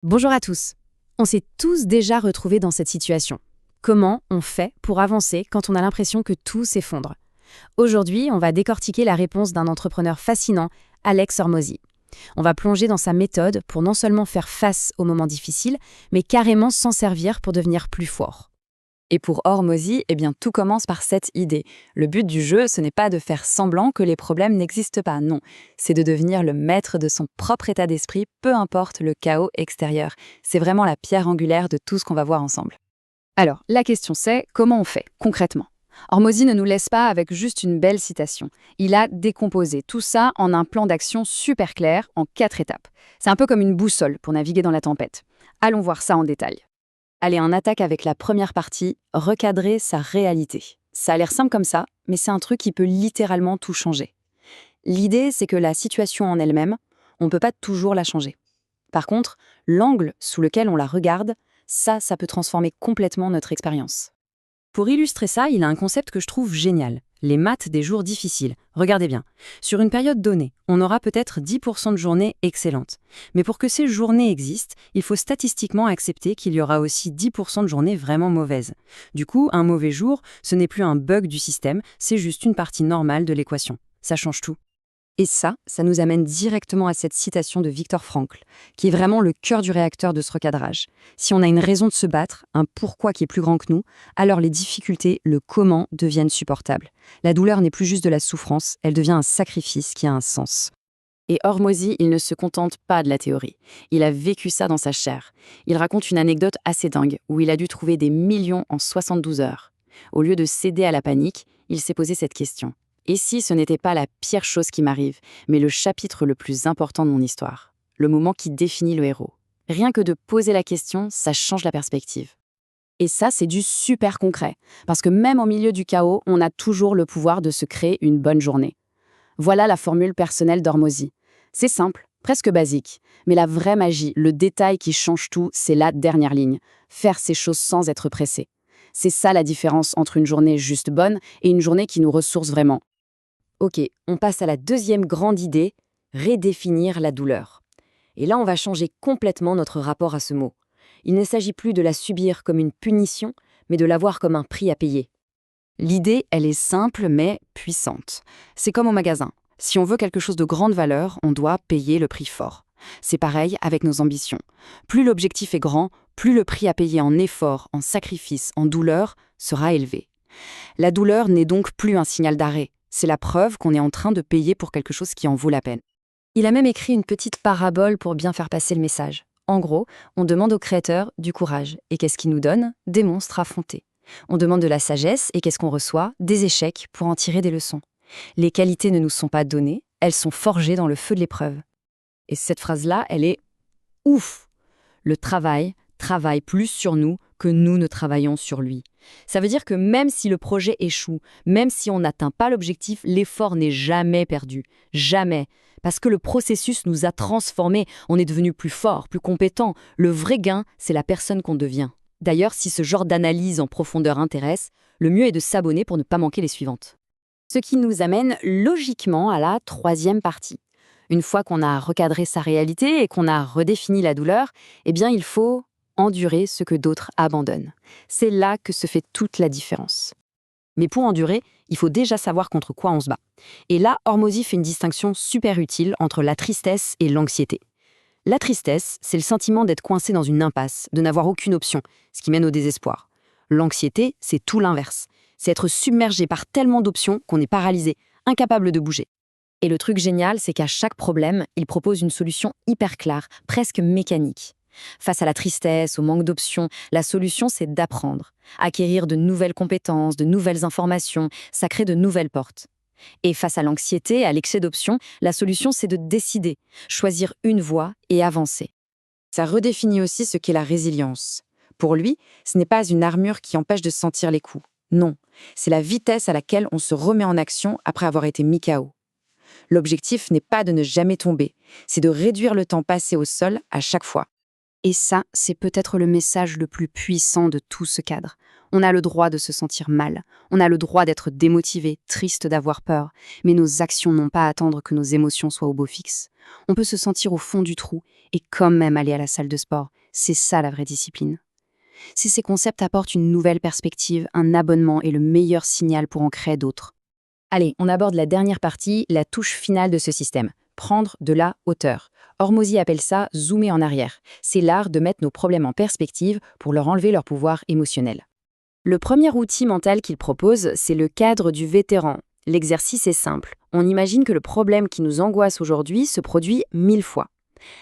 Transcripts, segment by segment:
Bonjour à tous. On s'est tous déjà retrouvés dans cette situation. Comment on fait pour avancer quand on a l'impression que tout s'effondre? Aujourd'hui, on va décortiquer la réponse d'un entrepreneur fascinant, Alex Hormozy. On va plonger dans sa méthode pour non seulement faire face aux moments difficiles, mais carrément s'en servir pour devenir plus fort. Et pour Hormozy, tout commence par cette idée. Le but du jeu, ce n'est pas de faire semblant que les problèmes n'existent pas, non. C'est de devenir le maître de son propre état d'esprit, peu importe le chaos extérieur. C'est vraiment la pierre angulaire de tout ce qu'on va voir ensemble. Alors, la question c'est, comment on fait, concrètement? Hormozy ne nous laisse pas avec juste une belle citation. Il a décomposé tout ça en un plan d'action super clair, en 4 étapes. C'est un peu comme une boussole pour naviguer dans la tempête. Allons voir ça en détail. Allez, on attaque avec la première partie, recadrer sa réalité. Ça a l'air simple comme ça, mais c'est un truc qui peut littéralement tout changer. L'idée, c'est que la situation en elle-même, on ne peut pas toujours la changer. Par contre, l'angle sous lequel on la regarde, ça peut transformer complètement notre expérience. Pour illustrer ça, il a un concept que je trouve génial. Les maths des jours difficiles. Regardez bien. Sur une période donnée, on aura peut-être 10% de journées excellentes. Mais pour que ces journées existent, il faut statistiquement accepter qu'il y aura aussi 10% de journées vraiment mauvaises. Du coup, un mauvais jour, ce n'est plus un bug du système, c'est juste une partie normale de l'équation. Ça change tout. Et ça nous amène directement à cette citation de Viktor Frankl, qui est vraiment le cœur du réacteur de ce recadrage. Si on a une raison de se battre, un pourquoi qui est plus grand que nous, alors les difficultés, le comment, deviennent supportables. La douleur n'est plus juste de la souffrance, elle devient un sacrifice qui a un sens. Et Hormozy, il ne se contente pas de la théorie. Il a vécu ça dans sa chair. Il raconte une anecdote assez dingue, où il a dû trouver des millions en 72 heures. Au lieu de céder à la panique, il s'est posé cette question. Et si ce n'était pas la pire chose qui m'arrive, mais le chapitre le plus important de mon histoire, le moment qui définit le héros? Rien que de poser la question, ça change la perspective. Et ça, c'est du super concret, parce que même au milieu du chaos, on a toujours le pouvoir de se créer une bonne journée. Voilà la formule personnelle d'Hormozy. C'est simple, presque basique, mais la vraie magie, le détail qui change tout, c'est la dernière ligne, faire ces choses sans être pressé. C'est ça la différence entre une journée juste bonne et une journée qui nous ressource vraiment. Ok, on passe à la deuxième grande idée, redéfinir la douleur. Et là, on va changer complètement notre rapport à ce mot. Il ne s'agit plus de la subir comme une punition, mais de la voir comme un prix à payer. L'idée, elle est simple mais puissante. C'est comme au magasin. Si on veut quelque chose de grande valeur, on doit payer le prix fort. C'est pareil avec nos ambitions. Plus l'objectif est grand, plus le prix à payer en effort, en sacrifice, en douleur sera élevé. La douleur n'est donc plus un signal d'arrêt. C'est la preuve qu'on est en train de payer pour quelque chose qui en vaut la peine. Il a même écrit une petite parabole pour bien faire passer le message. En gros, on demande au créateur du courage. Et qu'est-ce qu'il nous donne? Des monstres affrontés. On demande de la sagesse, et qu'est-ce qu'on reçoit? Des échecs pour en tirer des leçons. Les qualités ne nous sont pas données, elles sont forgées dans le feu de l'épreuve. Et cette phrase-là, elle est ouf! Le travail travaille plus sur nous que nous ne travaillons sur lui. Ça veut dire que même si le projet échoue, même si on n'atteint pas l'objectif, l'effort n'est jamais perdu. Jamais. Parce que le processus nous a transformés, on est devenu plus fort, plus compétent. Le vrai gain, c'est la personne qu'on devient. D'ailleurs, si ce genre d'analyse en profondeur intéresse, le mieux est de s'abonner pour ne pas manquer les suivantes. Ce qui nous amène logiquement à la troisième partie. Une fois qu'on a recadré sa réalité et qu'on a redéfini la douleur, il faut endurer ce que d'autres abandonnent. C'est là que se fait toute la différence. Mais pour endurer, il faut déjà savoir contre quoi on se bat. Et là, Hormozy fait une distinction super utile entre la tristesse et l'anxiété. La tristesse, c'est le sentiment d'être coincé dans une impasse, de n'avoir aucune option, ce qui mène au désespoir. L'anxiété, c'est tout l'inverse. C'est être submergé par tellement d'options qu'on est paralysé, incapable de bouger. Et le truc génial, c'est qu'à chaque problème, il propose une solution hyper claire, presque mécanique. Face à la tristesse, au manque d'options, la solution, c'est d'apprendre. Acquérir de nouvelles compétences, de nouvelles informations, ça crée de nouvelles portes. Et face à l'anxiété, à l'excès d'options, la solution, c'est de décider, choisir une voie et avancer. Ça redéfinit aussi ce qu'est la résilience. Pour lui, ce n'est pas une armure qui empêche de sentir les coups. Non, c'est la vitesse à laquelle on se remet en action après avoir été mis KO. L'objectif n'est pas de ne jamais tomber, c'est de réduire le temps passé au sol à chaque fois. Et ça, c'est peut-être le message le plus puissant de tout ce cadre. On a le droit de se sentir mal, on a le droit d'être démotivé, triste d'avoir peur, mais nos actions n'ont pas à attendre que nos émotions soient au beau fixe. On peut se sentir au fond du trou et quand même aller à la salle de sport. C'est ça la vraie discipline. Si ces concepts apportent une nouvelle perspective, un abonnement est le meilleur signal pour en créer d'autres. Allez, on aborde la dernière partie, la touche finale de ce système. Prendre de la hauteur. Hormozy appelle ça « zoomer en arrière ». C'est l'art de mettre nos problèmes en perspective pour leur enlever leur pouvoir émotionnel. Le premier outil mental qu'il propose, c'est le cadre du vétéran. L'exercice est simple. On imagine que le problème qui nous angoisse aujourd'hui se produit 1000 fois.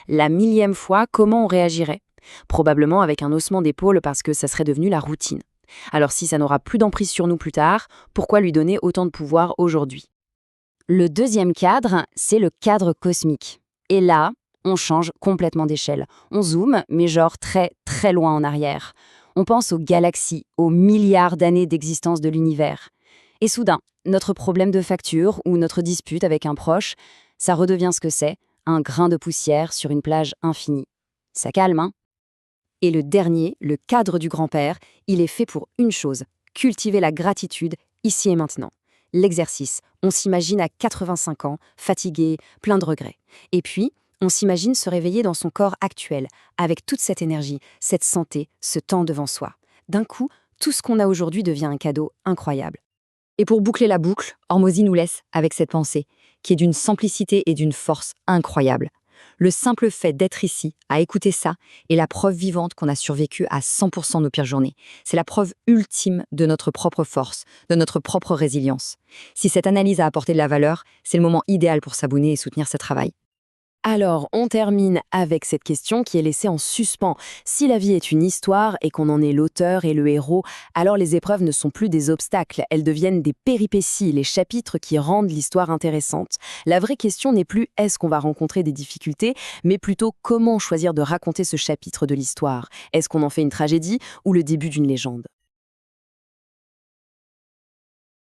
La 1000e fois, comment on réagirait? Probablement avec un haussement d'épaule parce que ça serait devenu la routine. Alors si ça n'aura plus d'emprise sur nous plus tard, pourquoi lui donner autant de pouvoir aujourd'hui? Le deuxième cadre, c'est le cadre cosmique. Et là, on change complètement d'échelle. On zoome, mais genre très très loin en arrière. On pense aux galaxies, aux milliards d'années d'existence de l'univers. Et soudain, notre problème de facture ou notre dispute avec un proche, ça redevient ce que c'est, un grain de poussière sur une plage infinie. Ça calme, hein? Et le dernier, le cadre du grand-père, il est fait pour une chose, cultiver la gratitude ici et maintenant. L'exercice, on s'imagine à 85 ans, fatigué, plein de regrets. Et puis, on s'imagine se réveiller dans son corps actuel, avec toute cette énergie, cette santé, ce temps devant soi. D'un coup, tout ce qu'on a aujourd'hui devient un cadeau incroyable. Et pour boucler la boucle, Hormozy nous laisse avec cette pensée, qui est d'une simplicité et d'une force incroyable. Le simple fait d'être ici, à écouter ça, est la preuve vivante qu'on a survécu à 100% nos pires journées. C'est la preuve ultime de notre propre force, de notre propre résilience. Si cette analyse a apporté de la valeur, c'est le moment idéal pour s'abonner et soutenir ce travail. Alors, on termine avec cette question qui est laissée en suspens. Si la vie est une histoire et qu'on en est l'auteur et le héros, alors les épreuves ne sont plus des obstacles, elles deviennent des péripéties, les chapitres qui rendent l'histoire intéressante. La vraie question n'est plus est-ce qu'on va rencontrer des difficultés, mais plutôt comment choisir de raconter ce chapitre de l'histoire. Est-ce qu'on en fait une tragédie ou le début d'une légende?